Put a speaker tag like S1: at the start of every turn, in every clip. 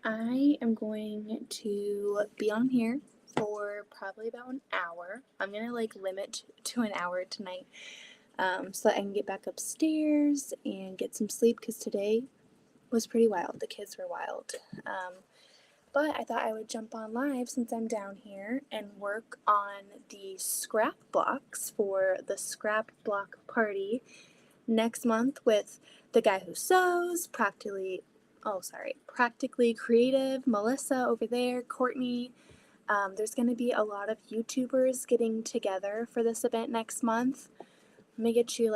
S1: I am going to be on here for probably about an hour. I'm gonna limit to an hour tonight, so that I can get back upstairs and get some sleep because today was pretty wild. The kids were wild. But I thought I would jump on live since I'm down here and work on the scrap blocks for the scrap block party next month with the guy who sews, practically creative, Melissa over there, Courtney. There's going to be a lot of YouTubers getting together for this event next month. Let me get you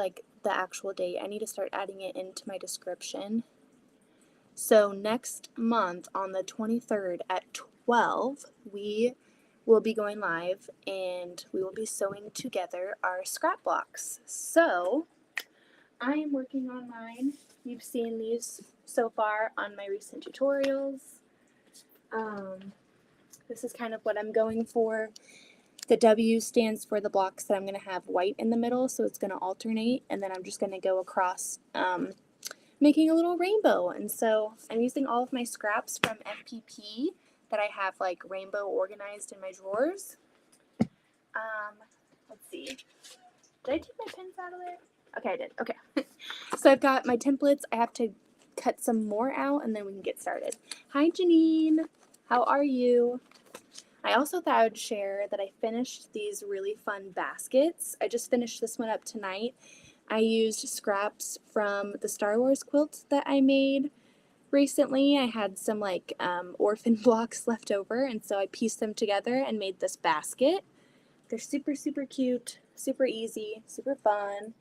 S1: the actual date. I need to start adding it into my description. So next month on the 23rd at 12, we will be going live and we will be sewing together our scrap blocks. So I am working on mine. You've seen these so far on my recent tutorials. This is kind of what I'm going for. The W stands for the blocks that I'm going to have white in the middle, so it's going to alternate, and then I'm just going to go across making a little rainbow. And so I'm using all of my scraps from MPP that I have rainbow organized in my drawers. Let's see. Did I take my pins out of there? Okay, I did. Okay. So I've got my templates. I have to cut some more out and then we can get started. Hi, Janine. How are you? I also thought I would share that I finished these really fun baskets. I just finished this one up tonight. I used scraps from the Star Wars quilt that I made recently. I had some orphan blocks left over, and so I pieced them together and made this basket. They're super, super cute, super easy, super fun.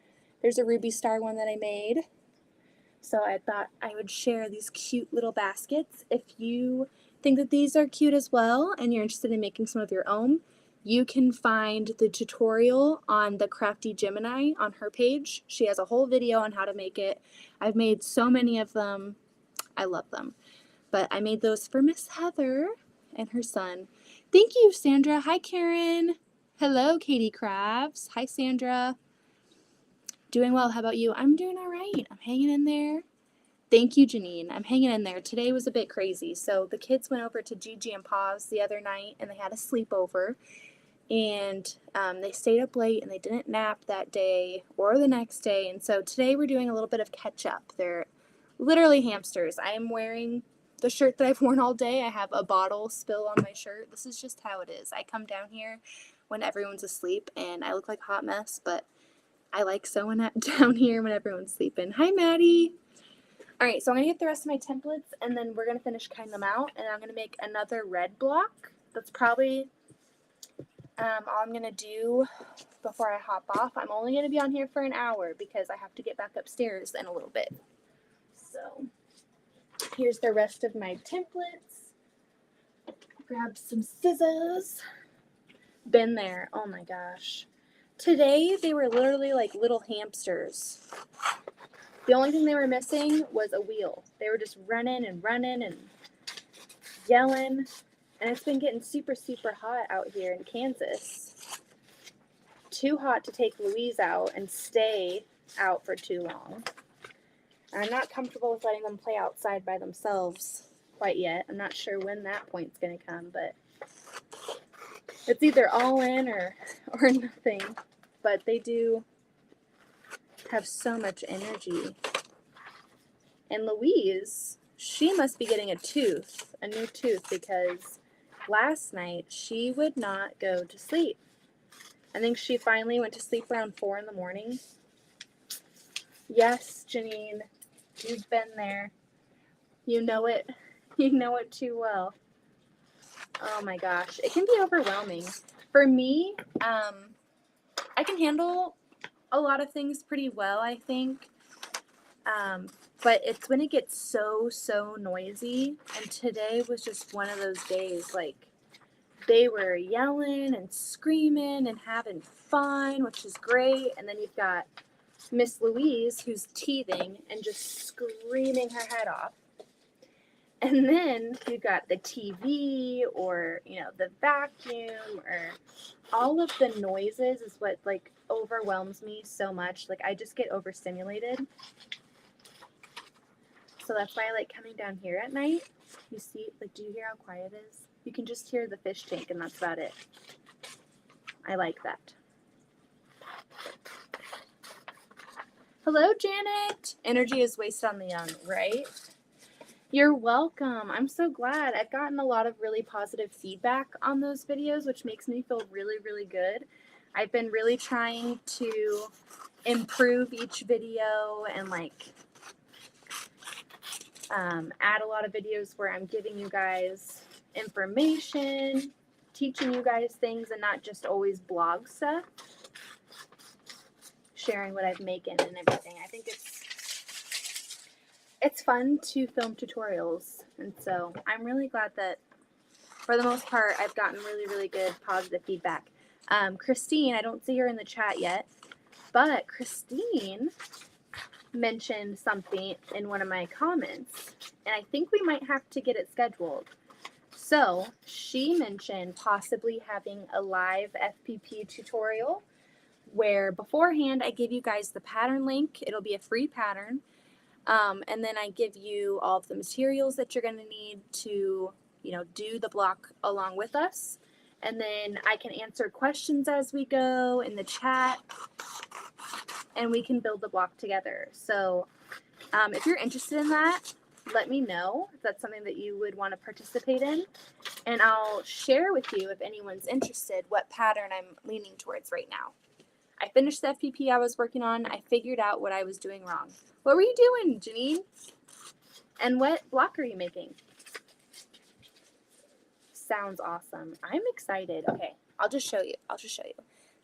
S1: There's a Ruby Star one that I made. So I thought I would share these cute little baskets. If you think that these are cute as well and you're interested in making some of your own, you can find the tutorial on the Crafty Gemini on her page. She has a whole video on how to make it. I've made so many of them. I love them. But I made those for Miss Heather and her son. Thank you, Sandra. Hi, Karen. Hello, Katie Crafts. Hi, Sandra. Doing well. How about you? I'm doing all right. I'm hanging in there. Thank you, Janine. I'm hanging in there. Today was a bit crazy. So the kids went over to Gigi and Pa's the other night, and they had a sleepover. And they stayed up late, and they didn't nap that day or the next day. And so today we're doing a little bit of catch up. They're literally hamsters. I am wearing the shirt that I've worn all day. I have a bottle spill on my shirt. This is just how it is. I come down here when everyone's asleep, and I look like a hot mess, but I like sewing down here when everyone's sleeping. Hi, Maddie. All right, so I'm going to get the rest of my templates, and then we're going to finish cutting them out, and I'm going to make another red block. That's probably all I'm going to do before I hop off. I'm only going to be on here for an hour because I have to get back upstairs in a little bit. So here's the rest of my templates. Grab some scissors. Been there. Oh my gosh. Today they were literally like little hamsters. The only thing they were missing was a wheel. They were just running and yelling. And it's been getting super, super hot out here in Kansas. Too hot to take Louise out and stay out for too long. I'm not comfortable with letting them play outside by themselves quite yet. I'm not sure when that point's going to come, but it's either all in or nothing. But they do have so much energy. And Louise, she must be getting a new tooth, because last night she would not go to sleep. I think she finally went to sleep around 4 in the morning. Yes, Janine, you've been there. You know it. You know it too well. Oh my gosh, it can be overwhelming. For me, I can handle a lot of things pretty well, I think. But it's when it gets so noisy, and today was just one of those days. They were yelling and screaming and having fun, which is great, and then you've got Miss Louise, who's teething and just screaming her head off. And then you've got the TV or, the vacuum, or all of the noises is what overwhelms me so much. I just get overstimulated. So that's why I like coming down here at night. You see, like, do you hear how quiet it is? You can just hear the fish tank, and that's about it. I like that. Hello, Janet. Energy is wasted on the young, right? You're welcome. I'm so glad. I've gotten a lot of really positive feedback on those videos, which makes me feel really, really good. I've been really trying to improve each video and like add a lot of videos where I'm giving you guys information, teaching you guys things, and not just always blog stuff. Sharing what I've making and everything. I think it's fun to film tutorials, and so I'm really glad that for the most part I've gotten really, really good positive feedback. Christine, I don't see her in the chat yet, but Christine mentioned something in one of my comments, and I think we might have to get it scheduled. So she mentioned possibly having a live FPP tutorial where beforehand I give you guys the pattern link. It'll be a free pattern. And then I give you all of the materials that you're going to need to, you know, do the block along with us. And then I can answer questions as we go in the chat, and we can build the block together. So if you're interested in that, let me know if that's something that you would want to participate in. And I'll share with you, if anyone's interested, what pattern I'm leaning towards right now. I finished the FPP I was working on. I figured out what I was doing wrong. What were you doing, Janine? And what block are you making? Sounds awesome. I'm excited. Okay, I'll just show you.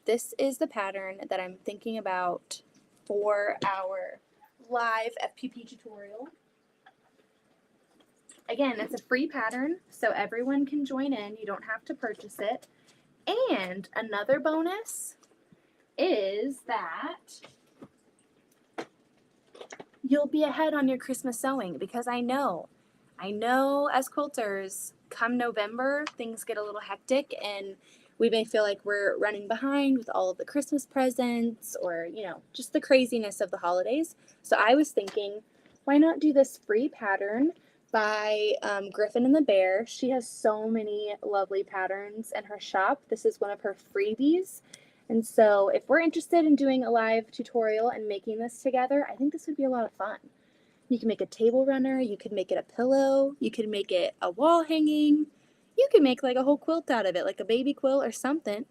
S1: This is the pattern that I'm thinking about for our live FPP tutorial. Again, it's a free pattern, so everyone can join in. You don't have to purchase it. And another bonus is that you'll be ahead on your Christmas sewing, because I know as quilters, come November, things get a little hectic and we may feel like we're running behind with all of the Christmas presents or, you know, just the craziness of the holidays. So I was thinking, why not do this free pattern by Griffin and the Bear? She has so many lovely patterns in her shop. This is one of her freebies. And so if we're interested in doing a live tutorial and making this together, I think this would be a lot of fun. You can make a table runner, you could make it a pillow, you could make it a wall hanging, you could make like a whole quilt out of it, like a baby quilt or something.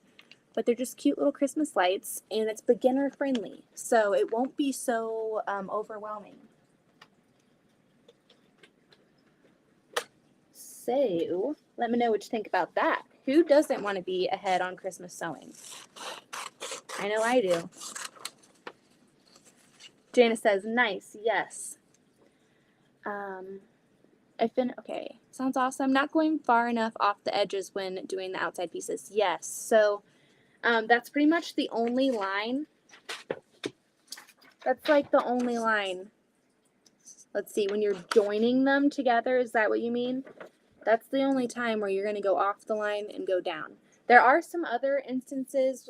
S1: But they're just cute little Christmas lights, and it's beginner friendly, so it won't be so overwhelming. So let me know what you think about that. Who doesn't want to be ahead on Christmas sewing? I know I do. Jana says, nice, yes. Okay, sounds awesome. Not going far enough off the edges when doing the outside pieces. Yes, so that's pretty much the only line. That's like the only line. Let's see, when you're joining them together, is that what you mean? That's the only time where you're going to go off the line and go down. There are some other instances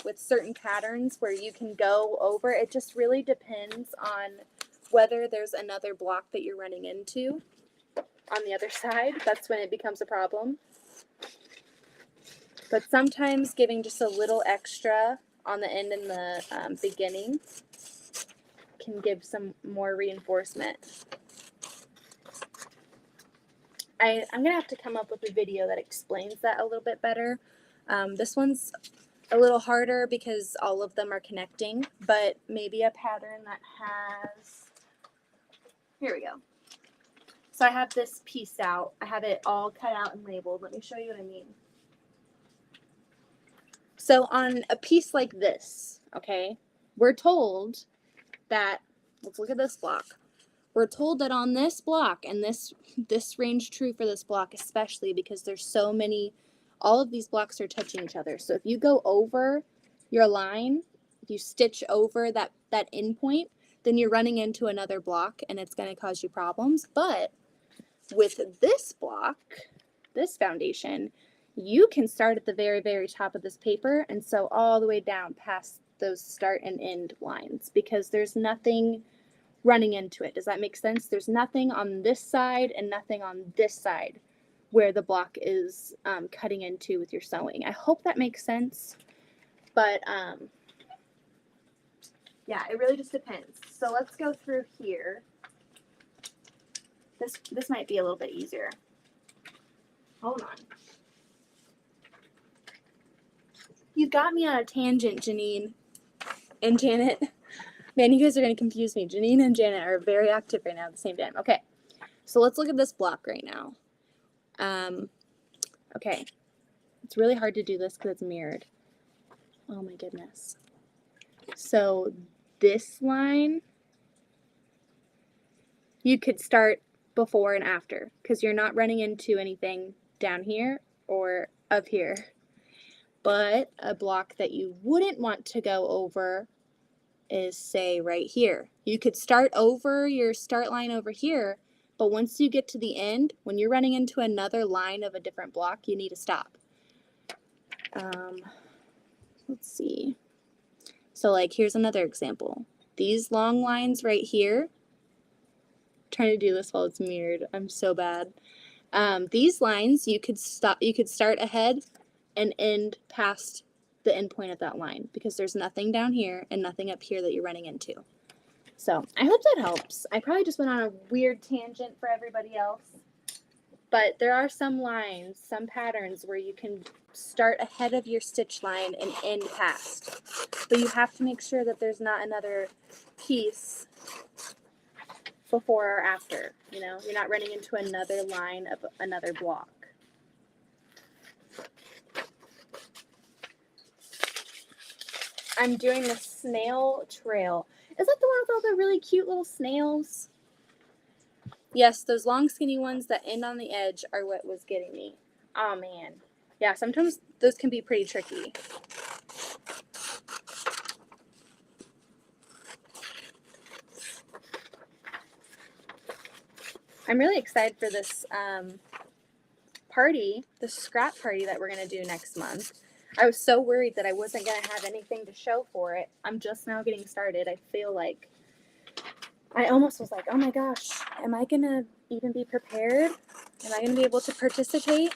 S1: with certain patterns where you can go over. It just really depends on whether there's another block that you're running into on the other side. That's when it becomes a problem. But sometimes giving just a little extra on the end and the beginning can give some more reinforcement. I'm going to have to come up with a video that explains that a little bit better. This one's a little harder because all of them are connecting, but maybe a pattern that has, here we go. So I have this piece out. I have it all cut out and labeled. Let me show you what I mean. So on a piece like this, okay, we're told that, let's look at this block. We're told that on this block, and this range true for this block especially because there's so many, all of these blocks are touching each other. So if you go over your line, if you stitch over that end point, then you're running into another block and it's going to cause you problems. But with this block, this foundation, you can start at the very, very top of this paper and sew all the way down past those start and end lines because there's nothing running into it. Does that make sense? There's nothing on this side and nothing on this side where the block is cutting into with your sewing. I hope that makes sense. But yeah, it really just depends. So let's go through here. This might be a little bit easier. Hold on. You got me on a tangent, Janine and Janet. Man, you guys are going to confuse me. Janine and Janet are very active right now at the same time. Okay, so let's look at this block right now. Okay, it's really hard to do this because it's mirrored. Oh my goodness. So this line, you could start before and after because you're not running into anything down here or up here. But a block that you wouldn't want to go over is, say, right here. You could start over your start line over here, but once you get to the end, when you're running into another line of a different block, you need to stop. Let's see. So like here's another example. These long lines right here, trying to do this while it's mirrored. I'm so bad. These lines you could start ahead and end past the end point of that line because there's nothing down here and nothing up here that you're running into. So I hope that helps. I probably just went on a weird tangent for everybody else, but there are some lines, some patterns where you can start ahead of your stitch line and end past, but you have to make sure that there's not another piece before or after. You know, you're not running into another line of another block. I'm doing the snail trail. Is that the one with all the really cute little snails? Yes, those long skinny ones that end on the edge are what was getting me. Oh man. Yeah, sometimes those can be pretty tricky. I'm really excited for this party, the scrap party that we're going to do next month. I was so worried that I wasn't going to have anything to show for it. I'm just now getting started. I feel like I almost was like, oh my gosh, am I going to even be prepared? Am I going to be able to participate?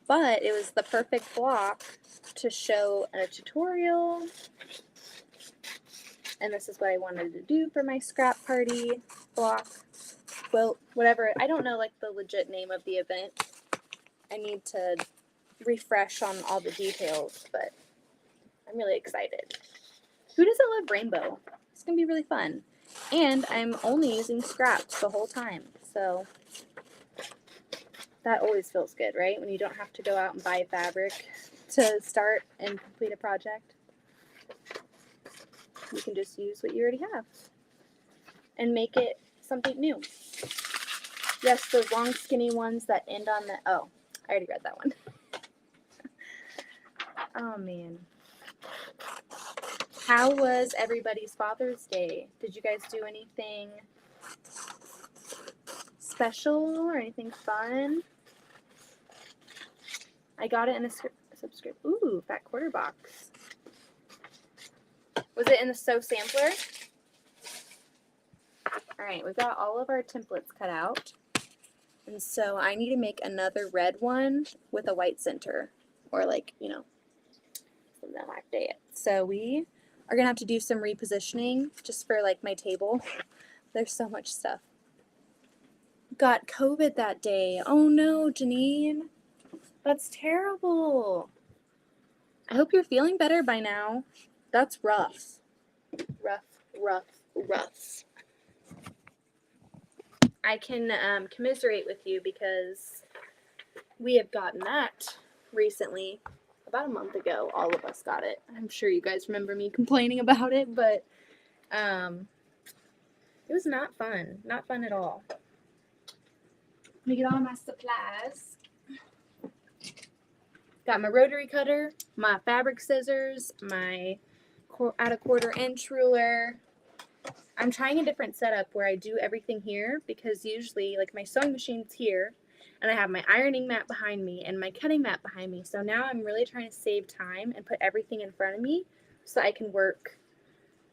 S1: But it was the perfect block to show a tutorial. And this is what I wanted to do for my scrap party block. Well, whatever. I don't know like the legit name of the event. I need to refresh on all the details, but I'm really excited. Who doesn't love rainbow? It's gonna be really fun. And I'm only using scraps the whole time, so that always feels good, right? When you don't have to go out and buy fabric to start and complete a project. You can just use what you already have and make it something new. Yes, those long skinny ones that end on the, oh, I already read that one. Oh man. How was everybody's Father's Day? Did you guys do anything special or anything fun? I got it in a subscription. Ooh, fat quarter box. Was it in the Sew Sampler? All right, we've got all of our templates cut out. And so I need to make another red one with a white center, or like, you know, something like that. So we are gonna have to do some repositioning just for like my table. There's so much stuff. Got COVID that day. Oh no, Janine. That's terrible. I hope you're feeling better by now. That's rough. Rough. I can commiserate with you because we have gotten that recently. About a month ago, all of us got it. I'm sure you guys remember me complaining about it, but it was not fun. Not fun at all. Let me get all my supplies. Got my rotary cutter, my fabric scissors, my at a 1/4 inch ruler. I'm trying a different setup where I do everything here because usually like my sewing machine's here and I have my ironing mat behind me and my cutting mat behind me. So now I'm really trying to save time and put everything in front of me so I can work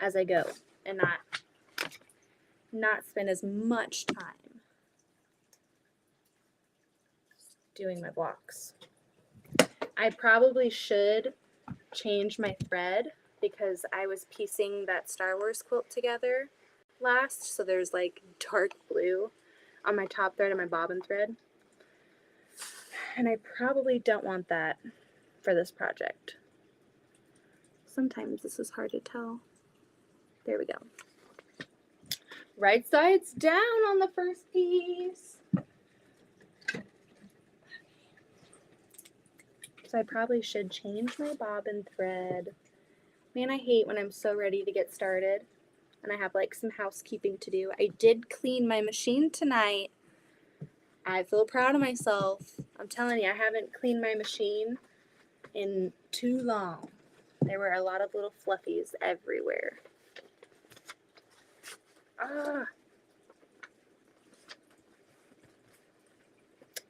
S1: as I go and not not spend as much time doing my blocks. I probably should change my thread because I was piecing that Star Wars quilt together last, so there's like dark blue on my top thread and my bobbin thread, and I probably don't want that for this project. Sometimes this is hard to tell. There we go. Right side's down on the first piece. So I probably should change my bobbin thread. Man, I hate when I'm so ready to get started and I have like some housekeeping to do. I did clean my machine tonight. I feel proud of myself. I'm telling you, I haven't cleaned my machine in too long. There were a lot of little fluffies everywhere.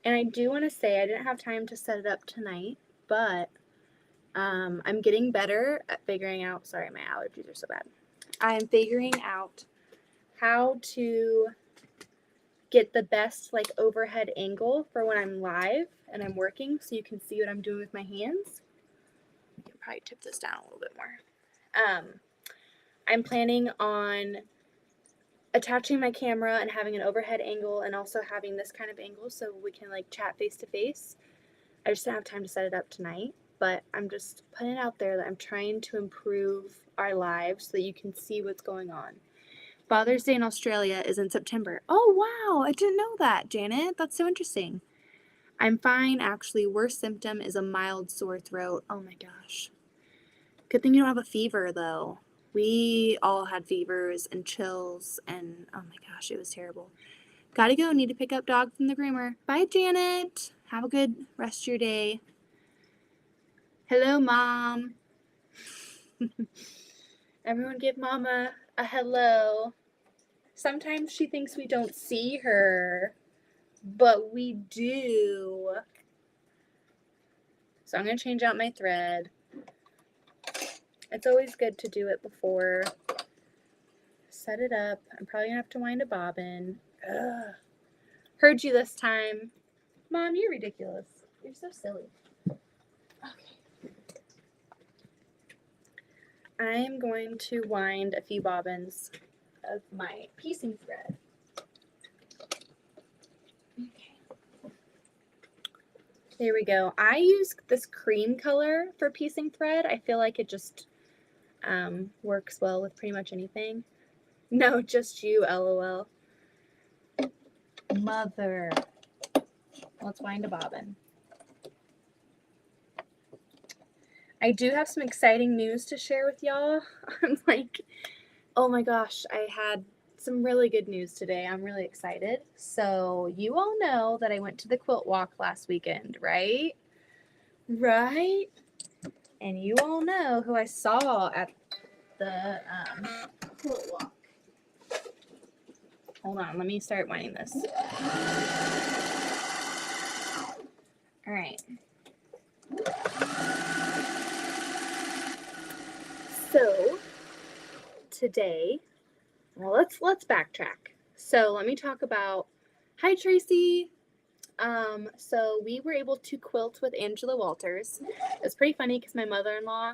S1: And I do want to say I didn't have time to set it up tonight, but I'm getting better at figuring out, sorry, my allergies are so bad. I'm figuring out how to get the best like overhead angle for when I'm live and I'm working so you can see what I'm doing with my hands. You can probably tip this down a little bit more. I'm planning on attaching my camera and having an overhead angle and also having this kind of angle so we can like chat face to face. I just didn't have time to set it up tonight, but I'm just putting it out there that I'm trying to improve our lives so that you can see what's going on. Father's Day in Australia is in September. Oh, wow. I didn't know that, Janet. That's so interesting. I'm fine, actually. Worst symptom is a mild sore throat. Oh, my gosh. Good thing you don't have a fever, though. We all had fevers and chills, and oh, my gosh, it was terrible. Gotta go. Need to pick up dog from the groomer. Bye, Janet. Have a good rest of your day. Hello, Mom. Everyone give Mama a hello. Sometimes she thinks we don't see her, but we do. So I'm going to change out my thread. It's always good to do it before. Set it up. I'm probably going to have to wind a bobbin. Ugh. Heard you this time. Mom, you're ridiculous. You're so silly. Okay. I am going to wind a few bobbins of my piecing thread. Okay. There we go. I use this cream color for piecing thread. I feel like it just works well with pretty much anything. No, just you, LOL. Mother. Let's wind a bobbin. I do have some exciting news to share with y'all. I'm like, oh my gosh, I had some really good news today. I'm really excited. So you all know that I went to the quilt walk last weekend, right? Right? And you all know who I saw at the quilt walk. Hold on, let me start winding this. All right. So today, well, let's backtrack. So let me talk about. Hi, Tracy. So we were able to quilt with Angela Walters. It was pretty funny because my mother-in-law,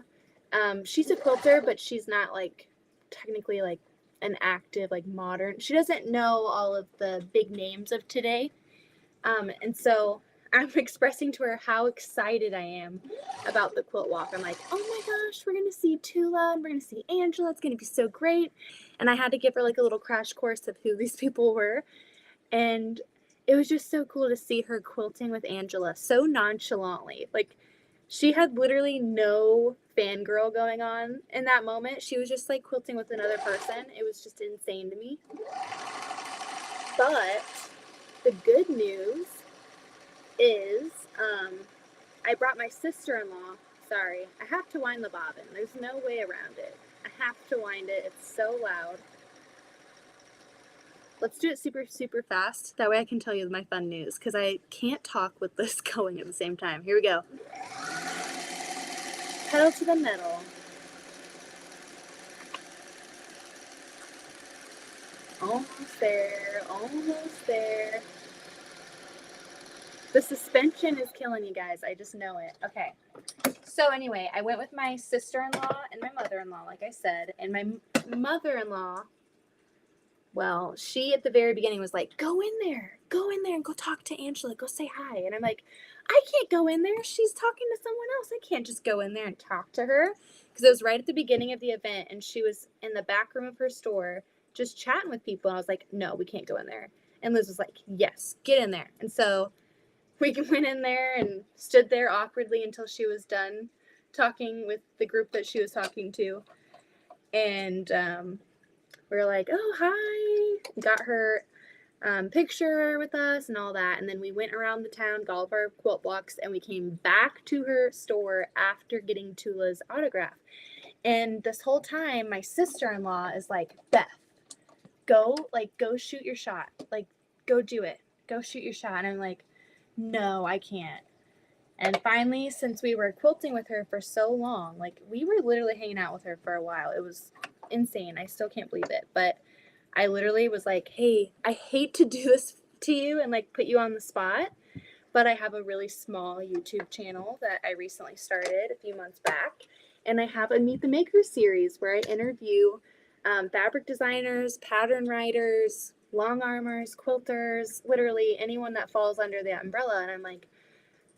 S1: she's a quilter, but she's not like technically like an active like modern. She doesn't know all of the big names of today. And so I'm expressing to her how excited I am about the quilt walk. I'm like, oh my gosh, we're going to see Tula and we're going to see Angela. It's going to be so great. And I had to give her like a little crash course of who these people were. And it was just so cool to see her quilting with Angela so nonchalantly. Like, she had literally no fangirl going on in that moment. She was just like quilting with another person. It was just insane to me. But the good news is I brought my sister-in-law. Sorry, I have to wind the bobbin. There's no way around it. I have to wind it. It's so loud. Let's do it super, super fast. That way I can tell you my fun news because I can't talk with this going at the same time. Here we go. Pedal to the metal. Almost there. Almost there. The suspension is killing you guys. I just know it. Okay. So anyway, I went with my sister-in-law and my mother-in-law, like I said. And my mother-in-law, well, she at the very beginning was like, go in there and go talk to Angela. Go say hi. And I'm like, I can't go in there. She's talking to someone else. I can't just go in there and talk to her. Because it was right at the beginning of the event, and she was in the back room of her store just chatting with people. And I was like, no, we can't go in there. And Liz was like, yes, get in there. And so we went in there and stood there awkwardly until she was done talking with the group that she was talking to. And we were like, oh, hi. Got her picture with us and all that. And then we went around the town, got all of our quilt blocks, and we came back to her store after getting Tula's autograph. And this whole time, my sister-in-law is like, Beth, go shoot your shot. Like, go do it. Go shoot your shot. And I'm like, no, I can't. And finally, since we were quilting with her for so long, like, we were literally hanging out with her for a while. It was insane. I still can't believe it. But I literally was like, hey, I hate to do this to you and like put you on the spot, but I have a really small YouTube channel that I recently started a few months back. And I have a Meet the Makers series where I interview fabric designers, pattern writers, long armers, quilters, literally anyone that falls under the umbrella. And I'm like,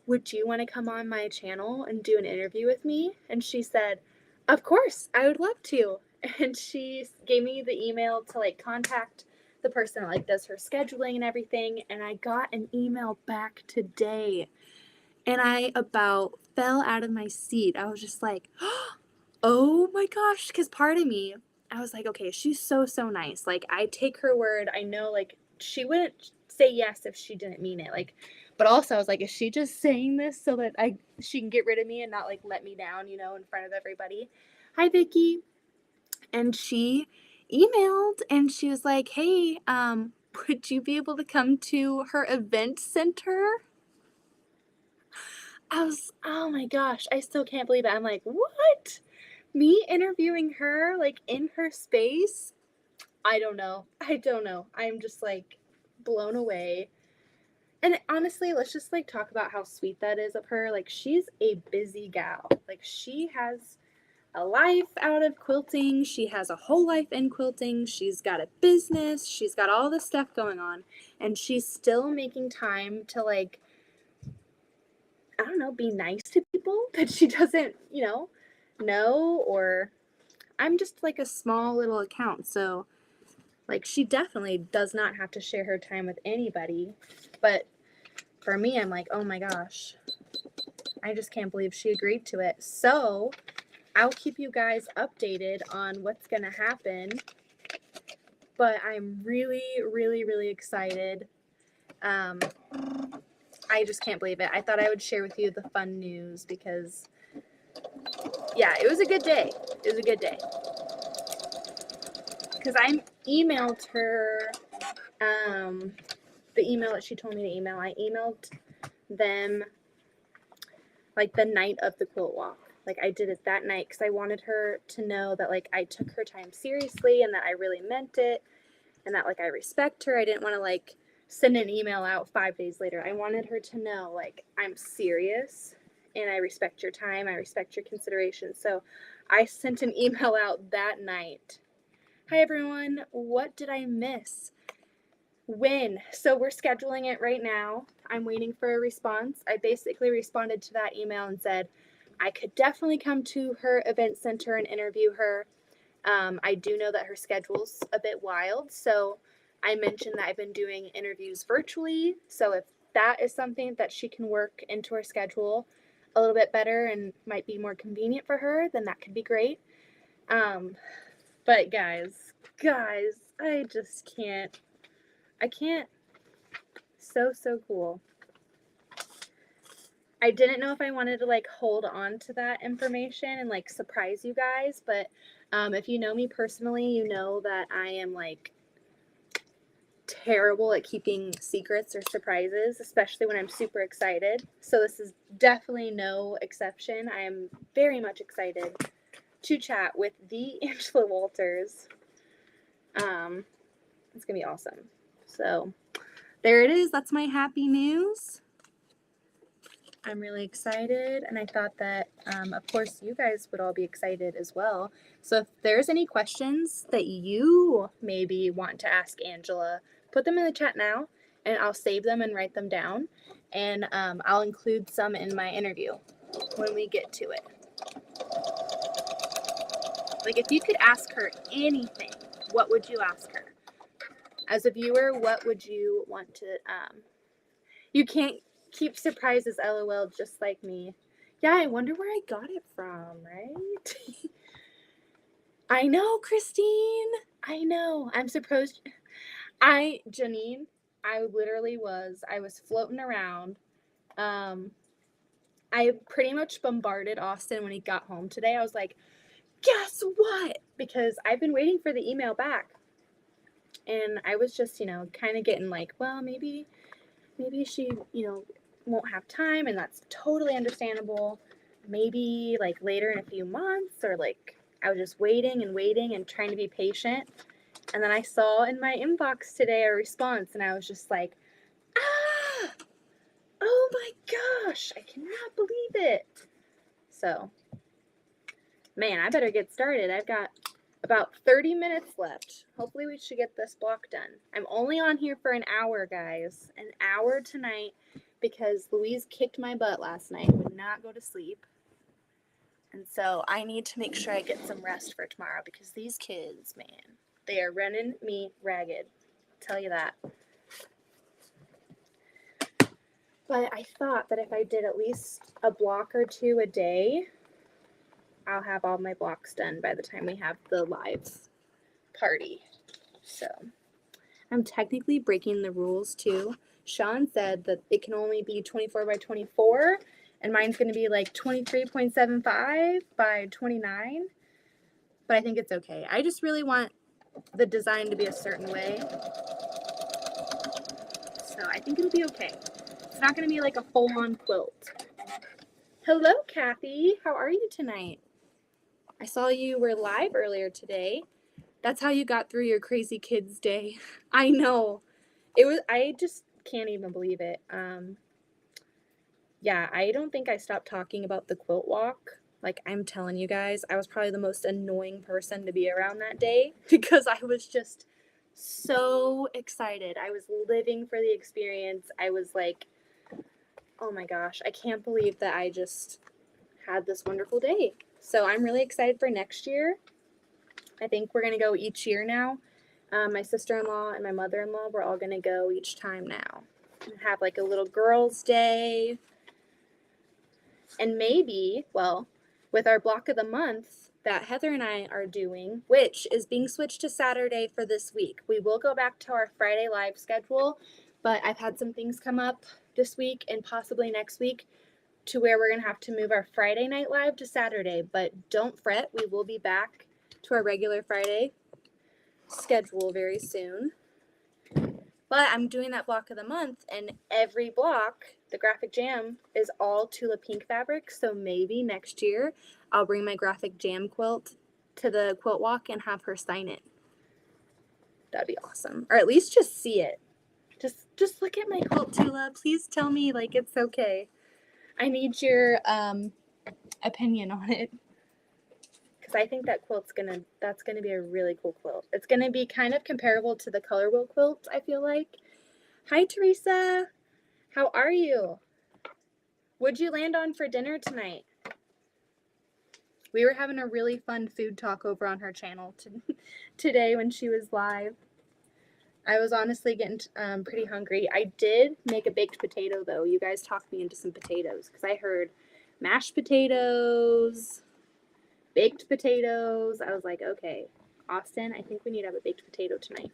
S1: would you want to come on my channel and do an interview with me? And she said, of course, I would love to. And she gave me the email to like contact the person that like does her scheduling and everything. And I got an email back today. And I about fell out of my seat. I was just like, oh my gosh. Because part of me, I was like, okay, she's so nice. Like, I take her word. I know, like, she wouldn't say yes if she didn't mean it. Like, but also I was like, is she just saying this so that she can get rid of me and not like let me down, you know, in front of everybody? Hi, Vicky. And she emailed and she was like, hey, would you be able to come to her event center? Oh my gosh, I still can't believe it. I'm like, what? Me interviewing her, like, in her space? I don't know. I'm just, like, blown away. And honestly, let's just, like, talk about how sweet that is of her. Like, she's a busy gal. Like, she has a life out of quilting. She has a whole life in quilting. She's got a business. She's got all this stuff going on. And she's still making time to, like, I don't know, be nice to people that she doesn't, know, or I'm just like a small little account. So, like, she definitely does not have to share her time with anybody. But for me, I'm like, oh my gosh, I just can't believe she agreed to it. So, I'll keep you guys updated on what's going to happen. But I'm really, really, really excited. I just can't believe it. I thought I would share with you the fun news because, yeah, it was a good day. Because I emailed her the email that she told me to email. I emailed them like the night of the quilt walk. Like, I did it that night because I wanted her to know that, like, I took her time seriously and that I really meant it and that, like, I respect her. I didn't want to, like, send an email out 5 days later. I wanted her to know, like, I'm serious and I respect your time. I respect your consideration. So I sent an email out that night. Hi, everyone. What did I miss? When? So we're scheduling it right now. I'm waiting for a response. I basically responded to that email and said I could definitely come to her event center and interview her. I do know that her schedule's a bit wild, so I mentioned that I've been doing interviews virtually. So if that is something that she can work into her schedule a little bit better and might be more convenient for her, then that could be great. But guys, I just can't. I can't. So cool. I didn't know if I wanted to like hold on to that information and like surprise you guys, but if you know me personally, you know that I am like terrible at keeping secrets or surprises, especially when I'm super excited. So this is definitely no exception. I am very much excited to chat with the Angela Walters. It's going to be awesome. So there it is. That's my happy news. I'm really excited, and I thought that, of course, you guys would all be excited as well. So if there's any questions that you maybe want to ask Angela, put them in the chat now, and I'll save them and write them down, and I'll include some in my interview when we get to it. Like, if you could ask her anything, what would you ask her? As a viewer, what would you want to, you can't keep surprises, LOL, just like me. Yeah, I wonder where I got it from, right? I know, Christine. I know. I'm supposed. Janine, I was floating around. I pretty much bombarded Austin when he got home today. I was like, guess what? Because I've been waiting for the email back. And I was just, kind of getting like, well, maybe she, won't have time, and that's totally understandable. Maybe like later in a few months, or like I was just waiting and trying to be patient. And then I saw in my inbox today a response, and I was just like, ah, oh my gosh, I cannot believe it. So, man, I better get started. I've got about 30 minutes left. Hopefully we should get this block done. I'm only on here for an hour, guys. An hour tonight, because Louise kicked my butt last night, would not go to sleep. And so I need to make sure I get some rest for tomorrow, because these kids, man, they are running me ragged. I'll tell you that. But I thought that if I did at least a block or two a day, I'll have all my blocks done by the time we have the live party. So I'm technically breaking the rules too. Sean said that it can only be 24 by 24, and mine's going to be like 23.75 by 29. But I think it's okay. I just really want the design to be a certain way. So I think it'll be okay. It's not going to be like a full-on quilt. Hello, Kathy. How are you tonight? I saw you were live earlier today. That's how you got through your crazy kids day. I know. I just can't even believe it. Yeah, I don't think I stopped talking about the quilt walk. Like, I'm telling you guys, I was probably the most annoying person to be around that day, because I was just so excited. I was living for the experience. I was like, oh my gosh, I can't believe that I just had this wonderful day. So I'm really excited for next year. I think we're going to go each year now. My sister-in-law and my mother-in-law, we're all going to go each time now. And have like a little girls' day. And maybe, well, with our block of the month that Heather and I are doing, which is being switched to Saturday for this week. We will go back to our Friday live schedule, but I've had some things come up this week and possibly next week to where we're going to have to move our Friday night live to Saturday. But don't fret, we will be back to our regular Friday schedule very soon. But I'm doing that block of the month, and every block, the Graphic Jam, is all Tula Pink fabric. So maybe next year I'll bring my Graphic Jam quilt to the quilt walk and have her sign it. That'd be awesome. Or at least just see it. Just look at my quilt, Tula. Please tell me like it's okay. I need your opinion on it. Because I think that that's gonna be a really cool quilt. It's gonna be kind of comparable to the Color Wheel quilt, I feel like. Hi, Teresa. How are you? What'd you land on for dinner tonight? We were having a really fun food talk over on her channel today when she was live. I was honestly getting pretty hungry. I did make a baked potato, though. You guys talked me into some potatoes, because I heard mashed potatoes, baked potatoes. I was like, okay, Austin, I think we need to have a baked potato tonight.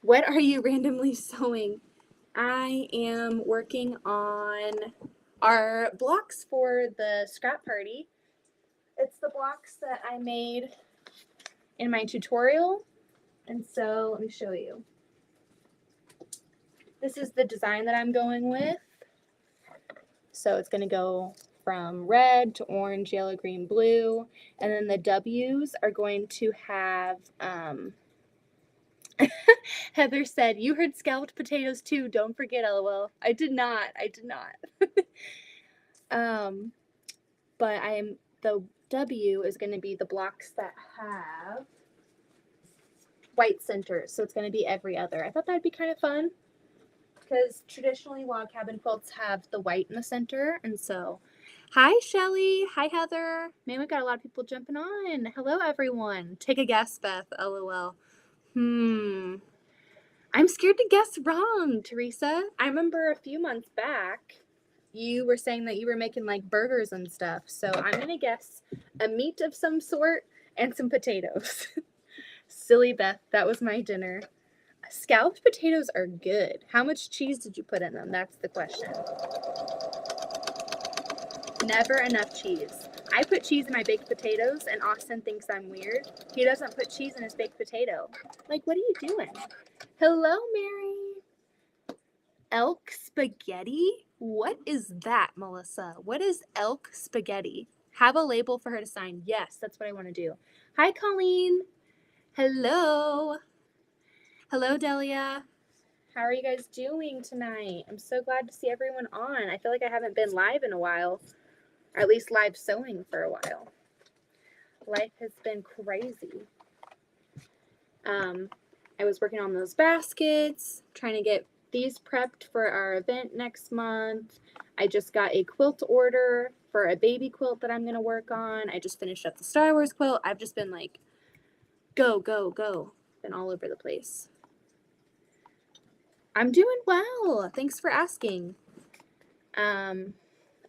S1: What are you randomly sewing? I am working on our blocks for the scrap party. It's the blocks that I made in my tutorial. And so let me show you. This is the design that I'm going with. So it's going to go from red to orange, yellow, green, blue. And then the W's are going to have Heather said, you heard scalloped potatoes too. Don't forget, LOL. I did not. But the W is going to be the blocks that have white centers. So it's going to be every other. I thought that'd be kind of fun because traditionally log cabin quilts have the white in the center. And so, hi, Shelly. Hi, Heather. Man, we got a lot of people jumping on. Hello, everyone. Take a guess, Beth. LOL. I'm scared to guess wrong, Teresa. I remember a few months back, you were saying that you were making like burgers and stuff. So I'm going to guess a meat of some sort and some potatoes. Silly Beth, that was my dinner. Scalloped potatoes are good. How much cheese did you put in them? That's the question. Never enough cheese. I put cheese in my baked potatoes and Austin thinks I'm weird. He doesn't put cheese in his baked potato. Like, what are you doing? Hello, Mary. Elk spaghetti? What is that, Melissa? What is elk spaghetti? Have a label for her to sign. Yes, that's what I want to do. Hi, Colleen. Hello. Hello, Delia. How are you guys doing tonight? I'm so glad to see everyone on. I feel like I haven't been live in a while, or at least live sewing for a while. Life has been crazy. I was working on those baskets, trying to get these prepped for our event next month. I just got a quilt order for a baby quilt that I'm going to work on. I just finished up the Star Wars quilt. I've just been like, go, go, go. Been all over the place. I'm doing well. Thanks for asking. I'm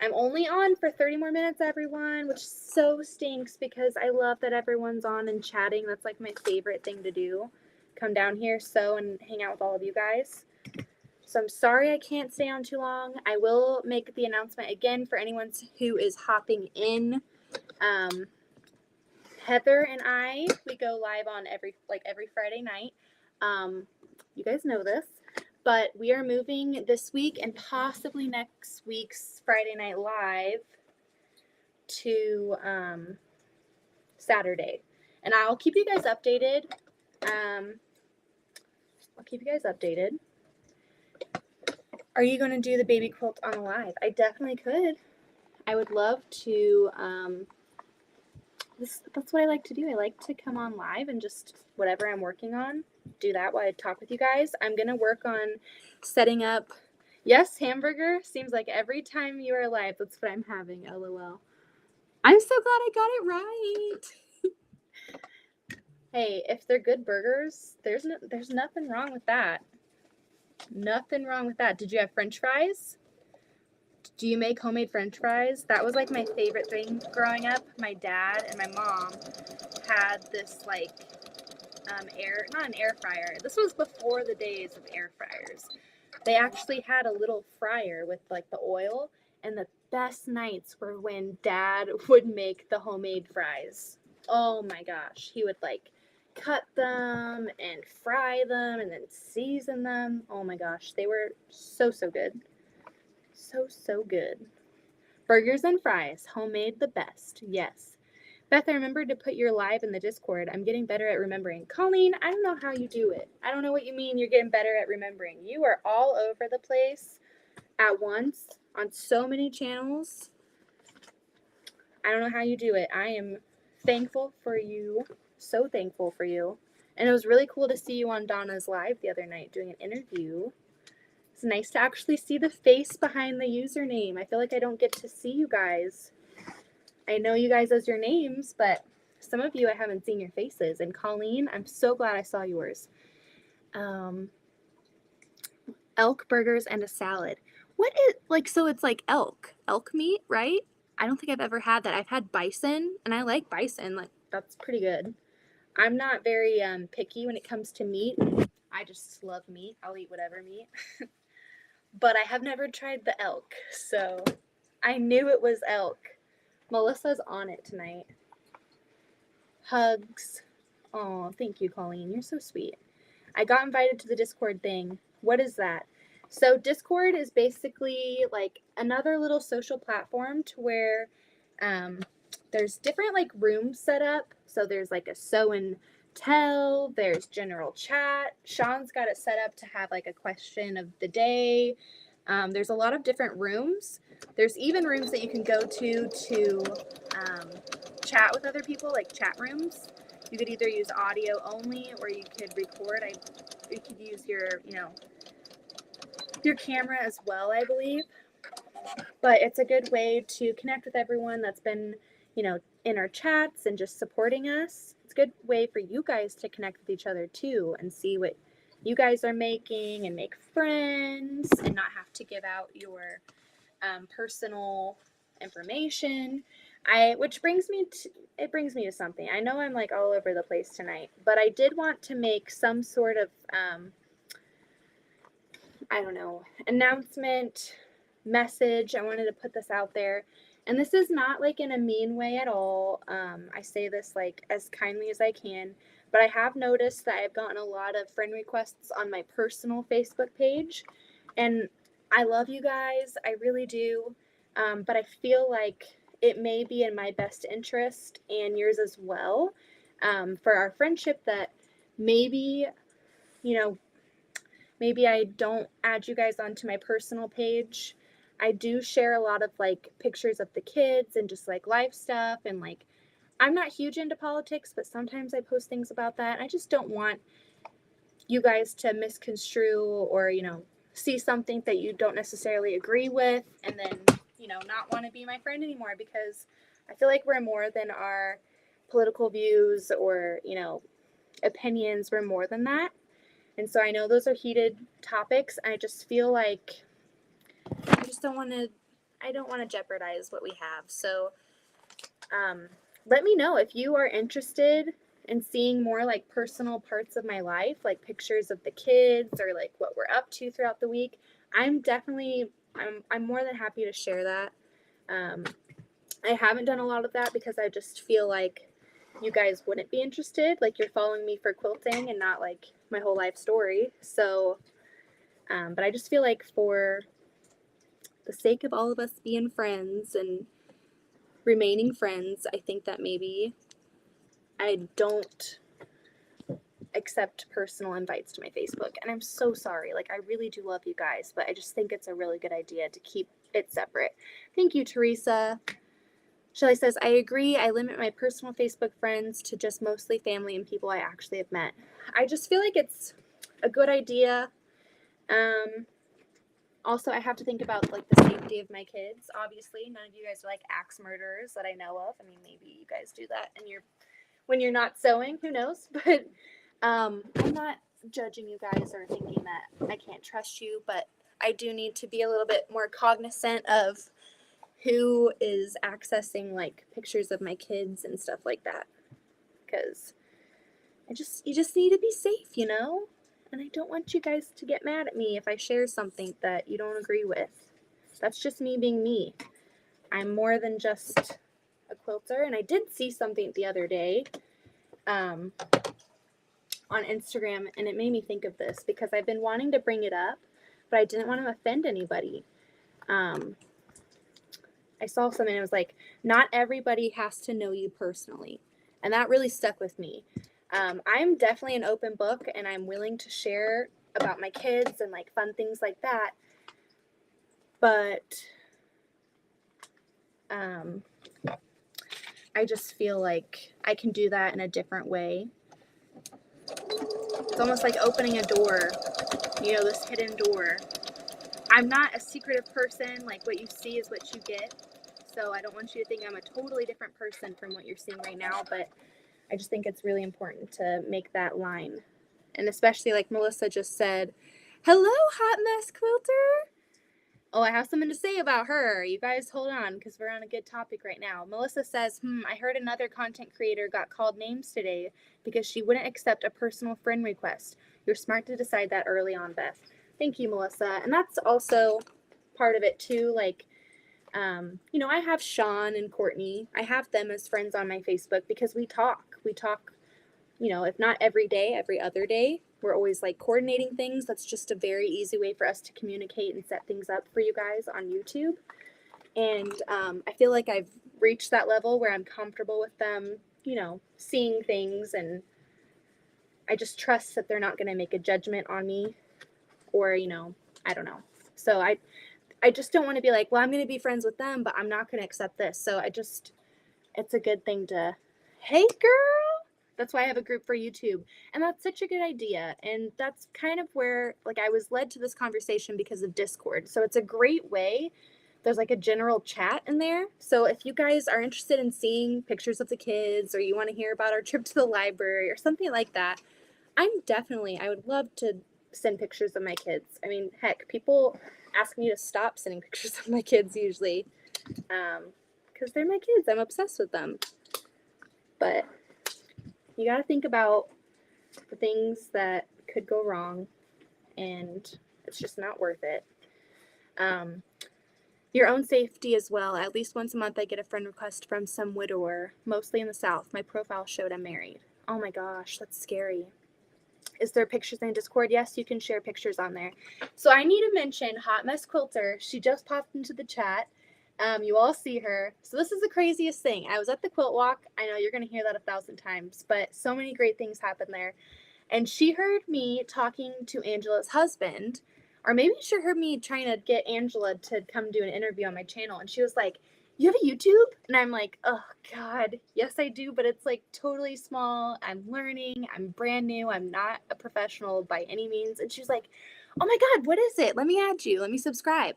S1: only on for 30 more minutes, everyone, which so stinks because I love that everyone's on and chatting. That's like my favorite thing to do. Come down here, sew, and hang out with all of you guys. So I'm sorry I can't stay on too long. I will make the announcement again for anyone who is hopping in. Heather and I, we go live on every Friday night. You guys know this, but we are moving this week and possibly next week's Friday Night Live to Saturday. And I'll keep you guys updated. Are you going to do the baby quilt on a live? I definitely could. I would love to. That's what I like to do. I like to come on live and just whatever I'm working on, do that while I talk with you guys. I'm going to work on setting up. Yes, hamburger. Seems like every time you are live, that's what I'm having. LOL. I'm so glad I got it right. Hey, if they're good burgers, there's nothing wrong with that. Nothing wrong with that. Did you have French fries? Do you make homemade French fries? That was like my favorite thing growing up. My dad and my mom had this like not an air fryer. This was before the days of air fryers. They actually had a little fryer with like the oil, and the best nights were when Dad would make the homemade fries. Oh my gosh, he would like cut them and fry them and then season them. Oh my gosh, they were so good. So good. Burgers and fries, homemade the best. Yes. Beth, I remembered to put your live in the Discord. I'm getting better at remembering. Colleen, I don't know how you do it. I don't know what you mean you're getting better at remembering. You are all over the place at once on so many channels. I don't know how you do it. I am thankful for you. So thankful for you. And it was really cool to see you on Donna's live the other night doing an interview. It's nice to actually see the face behind the username. I feel like I don't get to see you guys. I know you guys as your names, but some of you I haven't seen your faces. And Colleen, I'm so glad I saw yours. Elk burgers and a salad. What is, like, so it's like elk meat, right? I don't think I've ever had that. I've had bison, and I like bison. Like, that's pretty good. I'm not very picky when it comes to meat. I just love meat. I'll eat whatever meat. But I have never tried the elk, so I knew it was elk. Melissa's on it tonight. Hugs. Oh, thank you, Colleen. You're so sweet. I got invited to the Discord thing. What is that? So Discord is basically like another little social platform to where there's different like rooms set up. So there's like a sew and tell, there's general chat. Sean's got it set up to have like a question of the day. There's a lot of different rooms. There's even rooms that you can go to chat with other people, like chat rooms. You could either use audio only or you could record. You could use your camera as well, I believe. But it's a good way to connect with everyone that's been, in our chats and just supporting us. It's a good way for you guys to connect with each other too and see what you guys are making and make friends and not have to give out your personal information. Which brings me to something. I know I'm like all over the place tonight, but I did want to make some sort of announcement, message. I wanted to put this out there. And this is not like in a mean way at all. I say this like as kindly as I can, but I have noticed that I've gotten a lot of friend requests on my personal Facebook page. And I love you guys. I really do. But I feel like it may be in my best interest and yours as well, for our friendship, that maybe, maybe I don't add you guys onto my personal page. I do share a lot of like pictures of the kids and just like life stuff, and like I'm not huge into politics, but sometimes I post things about that. I just don't want you guys to misconstrue or, see something that you don't necessarily agree with and then, not want to be my friend anymore, because I feel like we're more than our political views or, opinions. We're more than that. And so I know those are heated topics. I just feel like I don't want to jeopardize what we have. So let me know if you are interested in seeing more like personal parts of my life, like pictures of the kids or like what we're up to throughout the week. I'm more than happy to share that. I haven't done a lot of that because I just feel like you guys wouldn't be interested. Like you're following me for quilting and not like my whole life story. So, but I just feel like for the sake of all of us being friends and remaining friends, I think that maybe I don't accept personal invites to my Facebook. And I'm so sorry. Like, I really do love you guys, but I just think it's a really good idea to keep it separate. Thank you, Teresa. Shelly says, I agree. I limit my personal Facebook friends to just mostly family and people I actually have met. I just feel like it's a good idea. Also, I have to think about like the safety of my kids. Obviously, none of you guys are like axe murderers that I know of. I mean, maybe you guys do that and when you're not sewing, who knows? But I'm not judging you guys or thinking that I can't trust you, but I do need to be a little bit more cognizant of who is accessing like pictures of my kids and stuff like that, because you just need to be safe, and I don't want you guys to get mad at me if I share something that you don't agree with. That's just me being me. I'm more than just a quilter. And I did see something the other day on Instagram, and it made me think of this because I've been wanting to bring it up, but I didn't want to offend anybody. I saw something and it was like, not everybody has to know you personally. And that really stuck with me. I'm definitely an open book and I'm willing to share about my kids and like fun things like that. But I just feel like I can do that in a different way. It's almost like opening a door, this hidden door. I'm not a secretive person. Like what you see is what you get. So I don't want you to think I'm a totally different person from what you're seeing right now, but I just think it's really important to make that line. And especially like Melissa just said, hello, hot mess quilter. Oh, I have something to say about her. You guys hold on because we're on a good topic right now. Melissa says, I heard another content creator got called names today because she wouldn't accept a personal friend request. You're smart to decide that early on, Beth. Thank you, Melissa. And that's also part of it too. Like, I have Sean and Courtney. I have them as friends on my Facebook because we talk. We talk, if not every day, every other day. We're always like coordinating things. That's just a very easy way for us to communicate and set things up for you guys on YouTube. And I feel like I've reached that level where I'm comfortable with them, seeing things and I just trust that they're not going to make a judgment on me, or, you know, I don't know. So I just don't want to be like, well, I'm going to be friends with them, but I'm not going to accept this. So it's a good thing to, hey girl, that's why I have a group for YouTube. And that's such a good idea. And that's kind of where, like, I was led to this conversation because of Discord. So it's a great way. There's like a general chat in there. So if you guys are interested in seeing pictures of the kids, or you want to hear about our trip to the library or something like that, I would love to send pictures of my kids. I mean, heck, people ask me to stop sending pictures of my kids usually, because they're my kids. I'm obsessed with them. But you got to think about the things that could go wrong, and it's just not worth it. Your own safety as well. At least once a month, I get a friend request from some widower, mostly in the South. My profile showed I'm married. Oh my gosh, that's scary. Is there pictures in Discord? Yes, you can share pictures on there. So I need to mention Hot Mess Quilter. She just popped into the chat. You all see her. So this is the craziest thing. I was at the quilt walk. I know you're going to hear that 1,000 times, but so many great things happened there. And she heard me talking to Angela's husband, or maybe she heard me trying to get Angela to come do an interview on my channel. And she was like, you have a YouTube? And I'm like, oh God, yes I do, but it's like totally small. I'm learning, I'm brand new, I'm not a professional by any means. And she's like, oh my God, what is it? Let me add you, let me subscribe.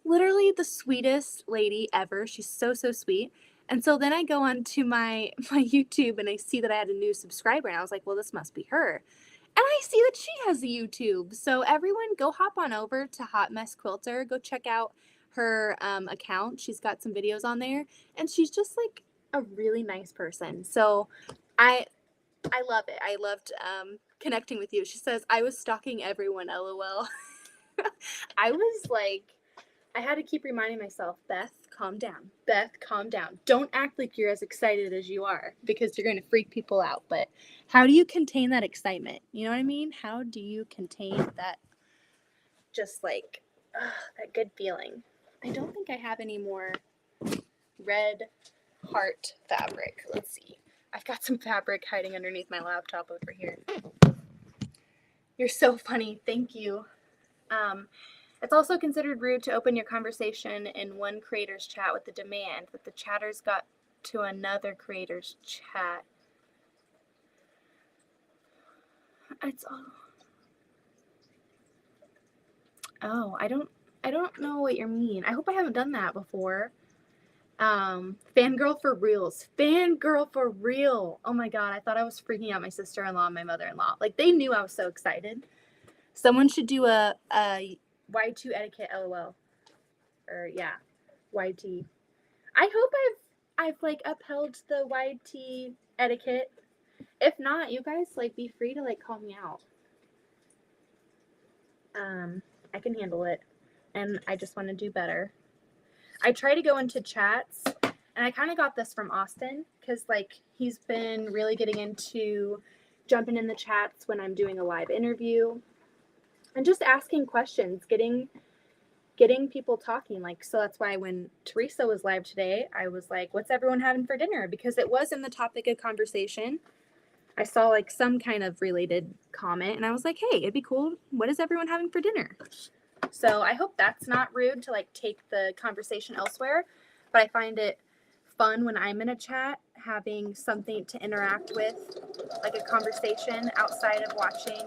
S1: Literally the sweetest lady ever. She's so, so sweet. And so then I go on to my YouTube and I see that I had a new subscriber, and I was like, well, this must be her. And I see that she has a YouTube. So everyone go hop on over to Hot Mess Quilter. Go check out her account. She's got some videos on there, and she's just like a really nice person. So I love it. I loved connecting with you. She says, I was stalking everyone, LOL. I was like, I had to keep reminding myself, Beth, calm down. Beth, calm down. Don't act like you're as excited as you are, because you're going to freak people out. But how do you contain that excitement? You know what I mean? How do you contain that, just like, that good feeling? I don't think I have any more red heart fabric. Let's see. I've got some fabric hiding underneath my laptop over here. You're so funny. Thank you. It's also considered rude to open your conversation in one creator's chat with the demand that the chatters got to another creator's chat. It's all... Oh, I don't know what you mean. I hope I haven't done that before. Fangirl for reals. Fangirl for real. Oh my God, I thought I was freaking out my sister-in-law and my mother-in-law. Like, they knew I was so excited. Someone should do a Y2 etiquette, LOL. Or yeah, YT. I hope I've like upheld the YT etiquette. If not, you guys like be free to like call me out. I can handle it, and I just want to do better. I try to go into chats, and I kind of got this from Austin, because like he's been really getting into jumping in the chats when I'm doing a live interview and just asking questions, getting people talking. Like, so that's why when Teresa was live today, I was like, what's everyone having for dinner? Because it was in the topic of conversation. I saw like some kind of related comment, and I was like, hey, it'd be cool. What is everyone having for dinner? So I hope that's not rude to like take the conversation elsewhere, but I find it fun when I'm in a chat having something to interact with, like a conversation outside of watching,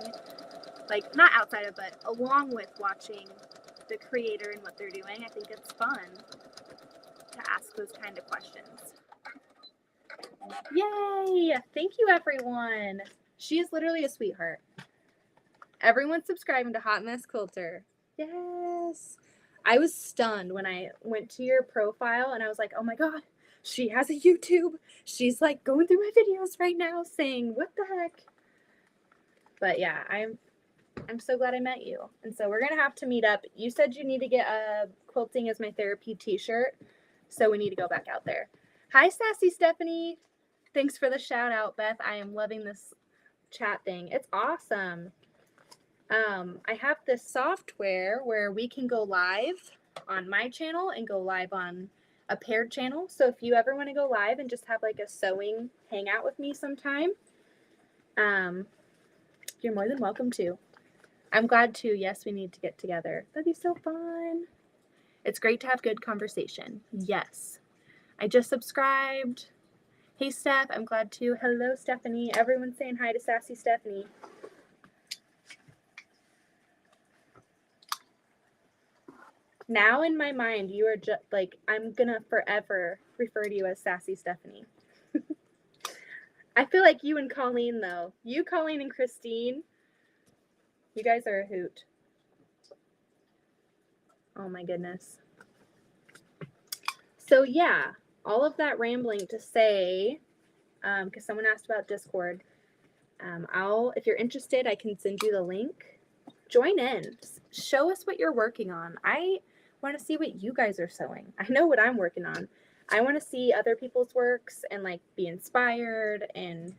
S1: like not outside of, but along with watching the creator and what they're doing. I think it's fun to ask those kind of questions. Yay! Thank you, everyone. She is literally a sweetheart. Everyone's subscribing to Hot Mess Quilter. Yes. I was stunned when I went to your profile and I was like, oh my God, she has a YouTube. She's like going through my videos right now saying, what the heck? But yeah, I'm so glad I met you. And so we're going to have to meet up. You said you need to get a Quilting is My Therapy t-shirt. So we need to go back out there. Hi, Sassy Stephanie. Thanks for the shout out, Beth. I am loving this chat thing. It's awesome. I have this software where we can go live on my channel and go live on a paired channel. So if you ever want to go live and just have like a sewing hangout with me sometime, You're more than welcome to. I'm glad too. Yes, we need to get together. That'd be so fun. It's great to have good conversation. Yes. I just subscribed. Hey, Steph. I'm glad too. Hello, Stephanie. Everyone's saying hi to Sassy Stephanie. Now in my mind, you are just like, I'm going to forever refer to you as Sassy Stephanie. I feel like you and Colleen, though. You, Colleen, and Christine, you guys are a hoot. Oh my goodness. So yeah, all of that rambling to say, because someone asked about Discord, if you're interested, I can send you the link. Join in. Just show us what you're working on. I want to see what you guys are sewing. I know what I'm working on. I want to see other people's works and like be inspired and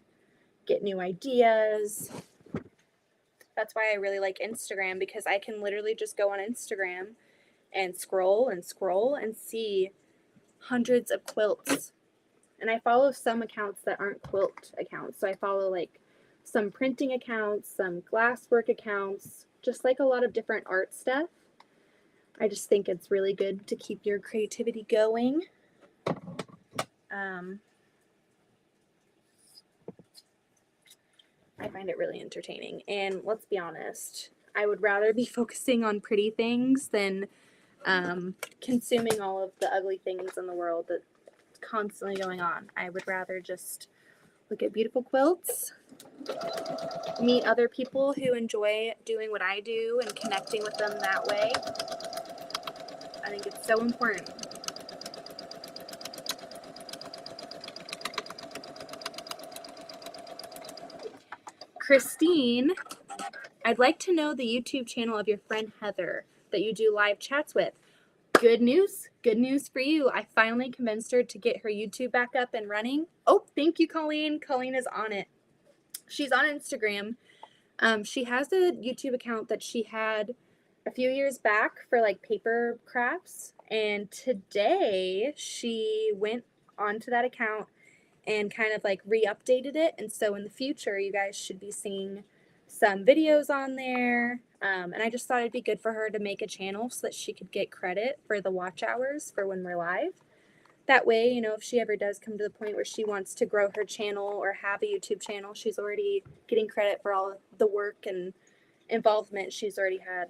S1: get new ideas. That's why I really like Instagram, because I can literally just go on Instagram and scroll and see hundreds of quilts. And I follow some accounts that aren't quilt accounts. So I follow like some printing accounts, some glasswork accounts, just like a lot of different art stuff. I just think it's really good to keep your creativity going. I find it really entertaining. And let's be honest, I would rather be focusing on pretty things than consuming all of the ugly things in the world that's constantly going on. I would rather just look at beautiful quilts, meet other people who enjoy doing what I do and connecting with them that way. I think it's so important. Christine, I'd like to know the YouTube channel of your friend Heather that you do live chats with. Good news for you. I finally convinced her to get her YouTube back up and running. Oh, thank you, Colleen. Colleen is on it. She's on Instagram. She has a YouTube account that she had a few years back for like paper crafts. And today she went onto that account and kind of like re-updated it. And so in the future, you guys should be seeing some videos on there. And I just thought it'd be good for her to make a channel so that she could get credit for the watch hours for when we're live. That way, you know, if she ever does come to the point where she wants to grow her channel or have a YouTube channel, she's already getting credit for all the work and involvement she's already had.